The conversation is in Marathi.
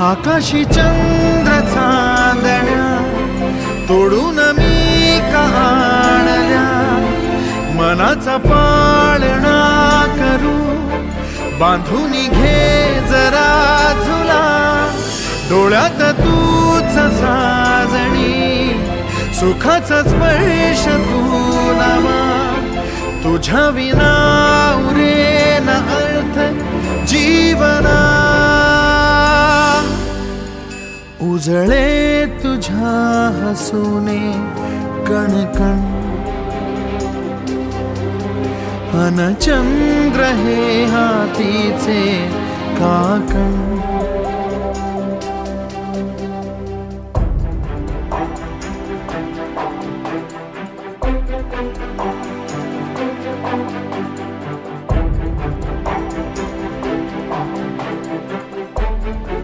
आकाशी चंद्र चांदण्या तोडून मी का आणल्या, मनाचा पाळणा करू बांधून घे जरा झुला, डोळ्यात तूच साजणी सुखाचा स्पर्श तू नामा, तुझ्या विना उरेन अर्थ जीवना, उजळे तुझ्या हसूने कणकण, अन चंद्र हे हातीचे काकण,